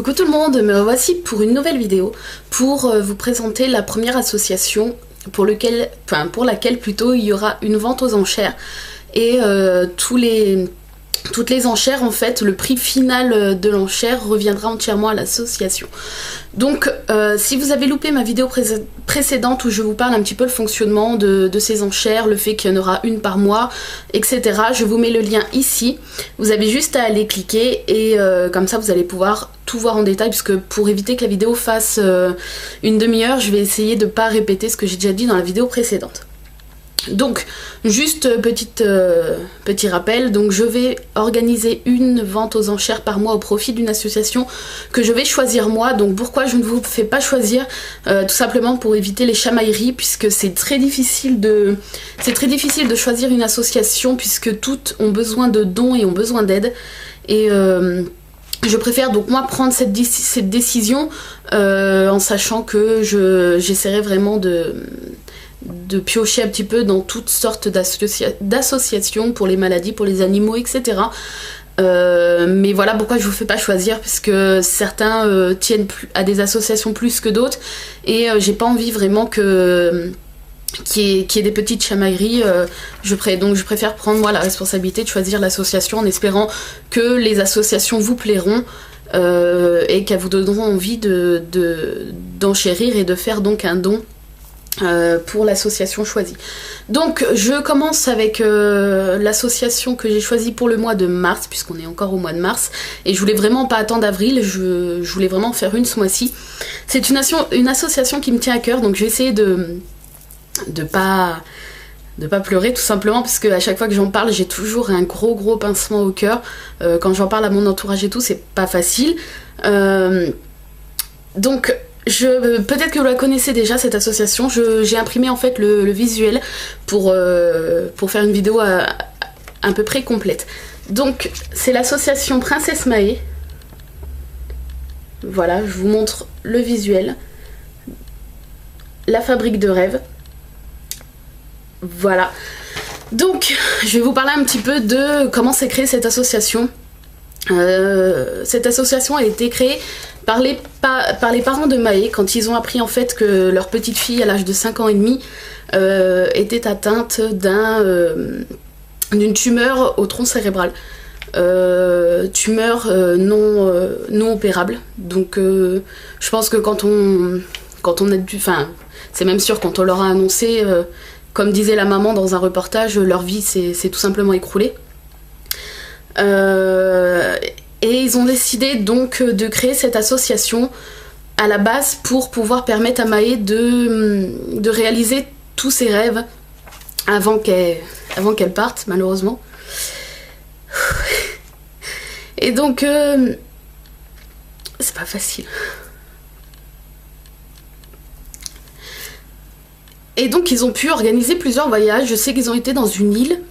Coucou tout le monde, me voici pour une nouvelle vidéo pour vous présenter la première association pour laquelle plutôt il y aura une vente aux enchères et toutes les enchères, en fait, le prix final de l'enchère reviendra entièrement à l'association. Donc si vous avez loupé ma vidéo précédente où je vous parle un petit peu le fonctionnement de ces enchères, le fait qu'il y en aura une par mois, etc. Je vous mets le lien ici. Vous avez juste à aller cliquer et comme ça vous allez pouvoir tout voir en détail, puisque pour éviter que la vidéo fasse une demi-heure, je vais essayer de ne pas répéter ce que j'ai déjà dit dans la vidéo précédente. Donc, juste petit rappel, donc je vais organiser une vente aux enchères par mois au profit d'une association que je vais choisir moi. Donc pourquoi je ne vous fais pas choisir tout simplement pour éviter les chamailleries, puisque c'est très difficile de choisir une association, puisque toutes ont besoin de dons et ont besoin d'aide. Et je préfère donc moi prendre cette décision en sachant que j'essaierai vraiment de piocher un petit peu dans toutes sortes d'associations pour les maladies, pour les animaux, etc. Mais voilà pourquoi je vous fais pas choisir, parce que certains tiennent à des associations plus que d'autres, et j'ai pas envie vraiment qu'il y ait des petites chamailleries. Donc je préfère prendre moi la responsabilité de choisir l'association en espérant que les associations vous plairont et qu'elles vous donneront envie d'enchérir et de faire donc un don pour l'association choisie. Donc je commence avec l'association que j'ai choisie pour le mois de mars, puisqu'on est encore au mois de mars, et je voulais vraiment pas attendre avril, je voulais vraiment faire une ce mois-ci. C'est une association qui me tient à cœur, donc je vais essayer de pas pleurer, tout simplement, parce que à chaque fois que j'en parle j'ai toujours un gros pincement au cœur. Quand j'en parle à mon entourage et tout, c'est pas facile. Donc peut-être que vous la connaissez déjà, cette association. J'ai imprimé en fait le visuel pour faire une vidéo à peu près complète. Donc c'est l'association Princesse Mahé. Voilà, je vous montre le visuel. La fabrique de rêves. Voilà. Donc je vais vous parler un petit peu de comment s'est créée cette association. Cette association a été créée par les parents de Mahé, quand ils ont appris en fait que leur petite fille à l'âge de 5 ans et demi était atteinte d'une tumeur au tronc cérébral, tumeur non opérable. Donc je pense que quand on a dû, enfin c'est même sûr, quand on leur a annoncé, comme disait la maman dans un reportage, leur vie s'est tout simplement écroulée. Et ils ont décidé donc de créer cette association à la base pour pouvoir permettre à Mahé de réaliser tous ses rêves avant qu'elle parte, malheureusement. Et donc c'est pas facile. Et donc ils ont pu organiser plusieurs voyages. Je sais qu'ils ont été dans une île.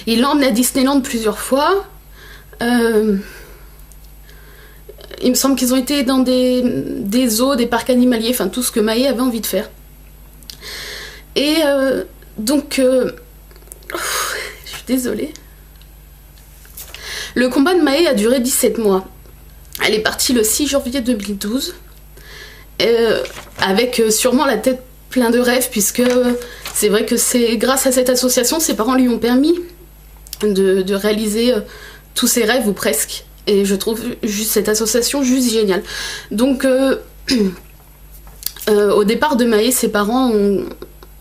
Ils l'ont emmené à Disneyland plusieurs fois. Il me semble qu'ils ont été dans des zoos, des parcs animaliers, enfin tout ce que Mahé avait envie de faire. Et donc je suis désolée. Le combat de Mahé a duré 17 mois. Elle est partie le 6 janvier 2012 avec sûrement la tête pleine de rêves, puisque c'est vrai que c'est grâce à cette association, ses parents lui ont permis de réaliser tous ses rêves, ou presque. Et je trouve juste cette association juste géniale. Donc au départ de Mahé, ses parents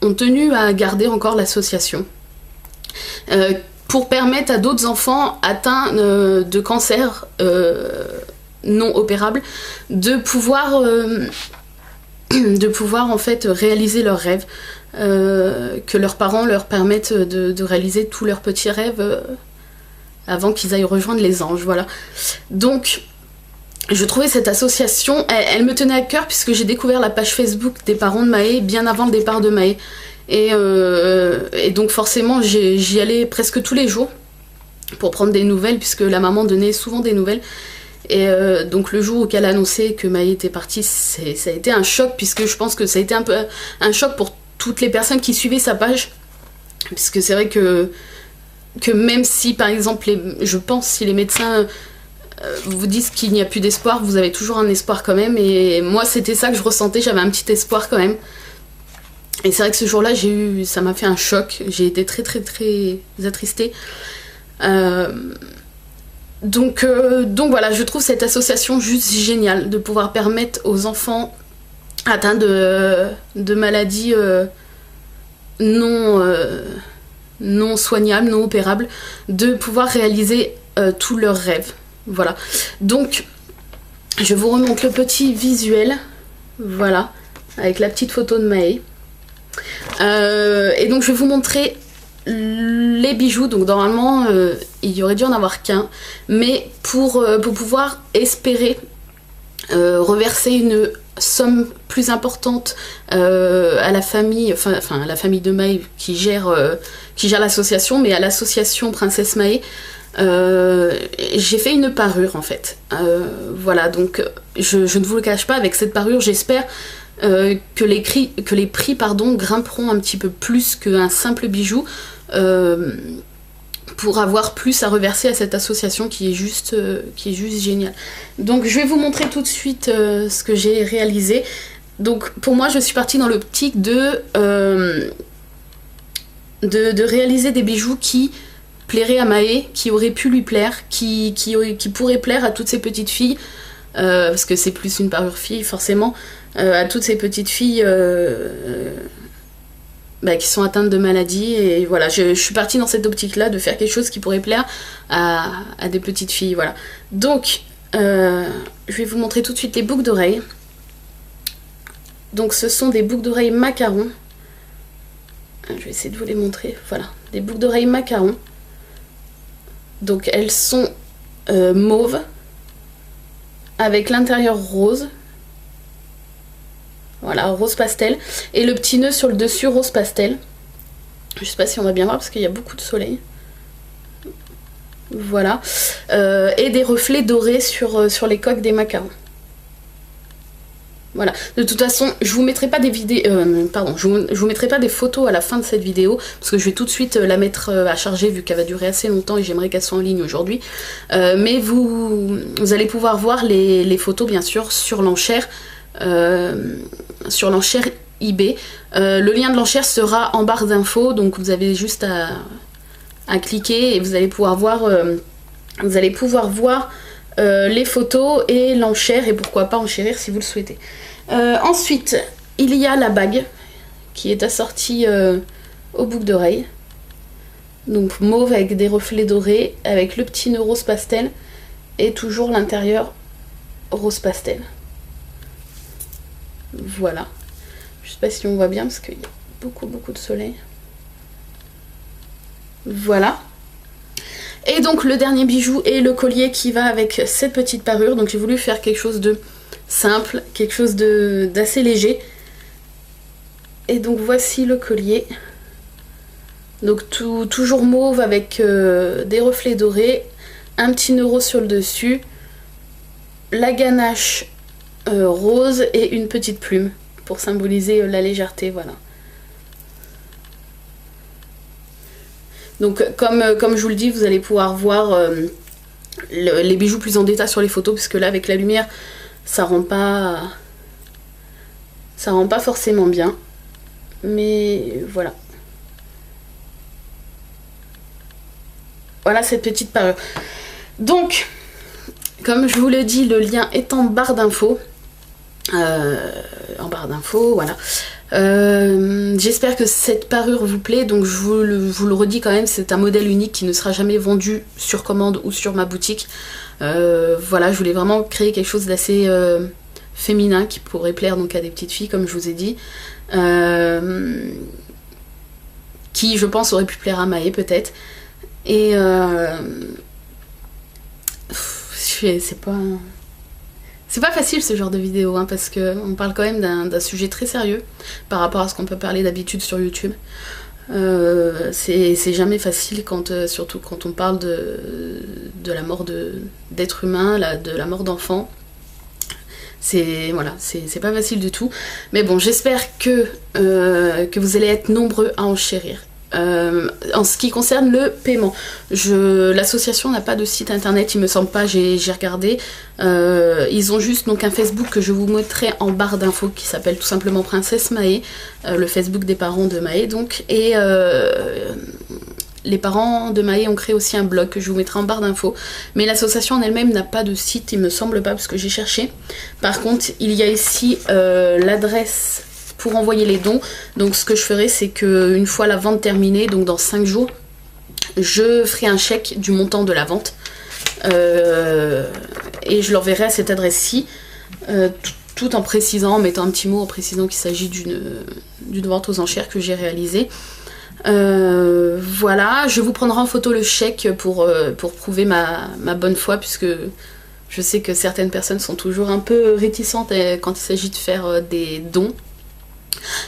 ont tenu à garder encore l'association pour permettre à d'autres enfants atteints de cancer non opérable de pouvoir en fait réaliser leurs rêves, que leurs parents leur permettent de réaliser tous leurs petits rêves avant qu'ils aillent rejoindre les anges, voilà. Donc je trouvais cette association, elle me tenait à cœur, puisque j'ai découvert la page Facebook des parents de Mahé bien avant le départ de Mahé, et donc forcément j'y allais presque tous les jours pour prendre des nouvelles, puisque la maman donnait souvent des nouvelles. Et donc le jour où elle a annoncé que Mahé était partie, ça a été un choc, puisque je pense que ça a été un peu un choc pour toutes les personnes qui suivaient sa page, puisque c'est vrai que même si par exemple je pense si les médecins vous disent qu'il n'y a plus d'espoir, vous avez toujours un espoir quand même. Et moi, c'était ça que je ressentais, j'avais un petit espoir quand même. Et c'est vrai que ce jour-là, ça m'a fait un choc. J'ai été très attristée. Donc voilà, je trouve cette association juste géniale de pouvoir permettre aux enfants atteints de maladies non soignables, non opérables, de pouvoir réaliser tous leurs rêves. Voilà. Donc, je vous remonte le petit visuel. Voilà, avec la petite photo de Maë. Et donc je vais vous montrer les bijoux. Donc normalement il y aurait dû en avoir qu'un, mais pour pouvoir espérer reverser une somme plus importante à la famille, enfin à la famille de Maë qui gère l'association, mais à l'association Princesse Maë, j'ai fait une parure en fait. Voilà, donc je ne vous le cache pas, avec cette parure j'espère que les prix grimperont un petit peu plus qu'un simple bijou, pour avoir plus à reverser à cette association qui est juste géniale. Donc je vais vous montrer tout de suite ce que j'ai réalisé. Donc pour moi je suis partie dans l'optique de réaliser des bijoux qui plairaient à Maë, qui auraient pu lui plaire, qui pourraient plaire à toutes ces petites filles, parce que c'est plus une parure fille forcément, à toutes ces petites filles qui sont atteintes de maladies. Et voilà, je suis partie dans cette optique là de faire quelque chose qui pourrait plaire à des petites filles. Voilà, donc je vais vous montrer tout de suite les boucles d'oreilles. Donc ce sont des boucles d'oreilles macarons. Je vais essayer de vous les montrer. Voilà, des boucles d'oreilles macarons. Donc elles sont mauves avec l'intérieur rose. Voilà, rose pastel. Et le petit nœud sur le dessus, rose pastel. Je sais pas si on va bien voir parce qu'il y a beaucoup de soleil. Voilà. Et des reflets dorés sur les coques des macarons. Voilà. De toute façon, je vous mettrai pas des vidéos, je vous mettrai pas des photos à la fin de cette vidéo parce que je vais tout de suite la mettre à charger vu qu'elle va durer assez longtemps et j'aimerais qu'elle soit en ligne aujourd'hui. Mais vous allez pouvoir voir les photos bien sûr sur l'enchère eBay. Le lien de l'enchère sera en barre d'infos, donc vous avez juste à cliquer et vous allez pouvoir voir les photos et l'enchère, et pourquoi pas enchérir si vous le souhaitez. Ensuite, il y a la bague qui est assortie aux boucles d'oreilles. Donc mauve avec des reflets dorés, avec le petit nœud rose pastel et toujours l'intérieur rose pastel. Voilà. Je sais pas si on voit bien parce qu'il y a beaucoup de soleil. Voilà. Et donc le dernier bijou est le collier qui va avec cette petite parure. Donc j'ai voulu faire quelque chose de simple, quelque chose d'assez léger. Et donc voici le collier. Donc toujours mauve avec des reflets dorés, un petit nœud rose sur le dessus, la ganache rose et une petite plume pour symboliser la légèreté, voilà. Donc comme je vous le dis, vous allez pouvoir voir les bijoux plus en détail sur les photos, puisque là avec la lumière ça rend pas forcément bien, mais voilà. Voilà cette petite parure. Donc comme je vous le dis, le lien est en barre d'infos. Voilà. J'espère que cette parure vous plaît. Donc je vous le redis quand même, c'est un modèle unique qui ne sera jamais vendu sur commande ou sur ma boutique. Voilà, je voulais vraiment créer quelque chose d'assez féminin qui pourrait plaire donc à des petites filles, comme je vous ai dit, qui je pense aurait pu plaire à Maë peut-être. Et c'est pas facile ce genre de vidéo, hein, parce qu'on parle quand même d'un sujet très sérieux par rapport à ce qu'on peut parler d'habitude sur YouTube. C'est jamais facile, surtout quand on parle de la mort d'êtres humains, de la mort d'enfants. Voilà, c'est pas facile du tout. Mais bon, j'espère que vous allez être nombreux à enchérir en ce qui concerne le paiement, l'association n'a pas de site internet, il me semble pas, j'ai regardé. Ils ont juste donc un Facebook que je vous mettrai en barre d'infos qui s'appelle tout simplement Princesse Mahé, le Facebook des parents de Mahé donc, et les parents de Mahé ont créé aussi un blog que je vous mettrai en barre d'infos, mais l'association en elle-même n'a pas de site, il me semble pas, parce que j'ai cherché. Par contre, il y a ici l'adresse pour envoyer les dons. Donc ce que je ferai, c'est que une fois la vente terminée, donc dans 5 jours, je ferai un chèque du montant de la vente et je l'enverrai à cette adresse-ci, tout en précisant, en mettant un petit mot en précisant qu'il s'agit d'une vente aux enchères que j'ai réalisée. Voilà, je vous prendrai en photo le chèque pour prouver ma bonne foi, puisque je sais que certaines personnes sont toujours un peu réticentes quand il s'agit de faire des dons.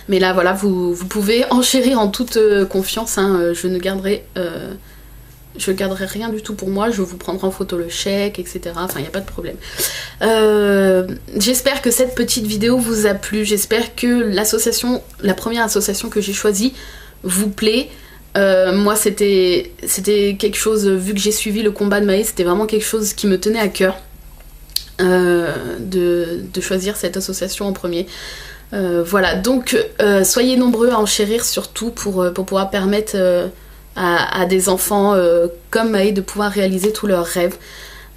Mais là voilà, vous pouvez enchérir en toute confiance, hein. Je ne garderai rien du tout pour moi, je vous prendrai en photo le chèque, etc. Enfin, il n'y a pas de problème. J'espère que cette petite vidéo vous a plu, j'espère que la première association que j'ai choisie vous plaît. Moi c'était quelque chose, vu que j'ai suivi le combat de Mahé, c'était vraiment quelque chose qui me tenait à cœur de choisir cette association en premier. Voilà, donc soyez nombreux à enchérir, surtout pour pouvoir permettre à des enfants comme Mahé de pouvoir réaliser tous leurs rêves.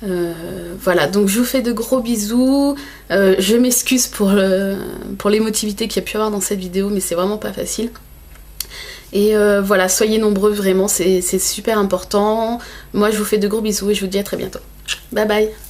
Voilà, donc je vous fais de gros bisous. Je m'excuse pour l'émotivité qu'il y a pu y avoir dans cette vidéo, mais c'est vraiment pas facile. Et voilà, soyez nombreux, vraiment, c'est super important. Moi je vous fais de gros bisous et je vous dis à très bientôt. Bye bye.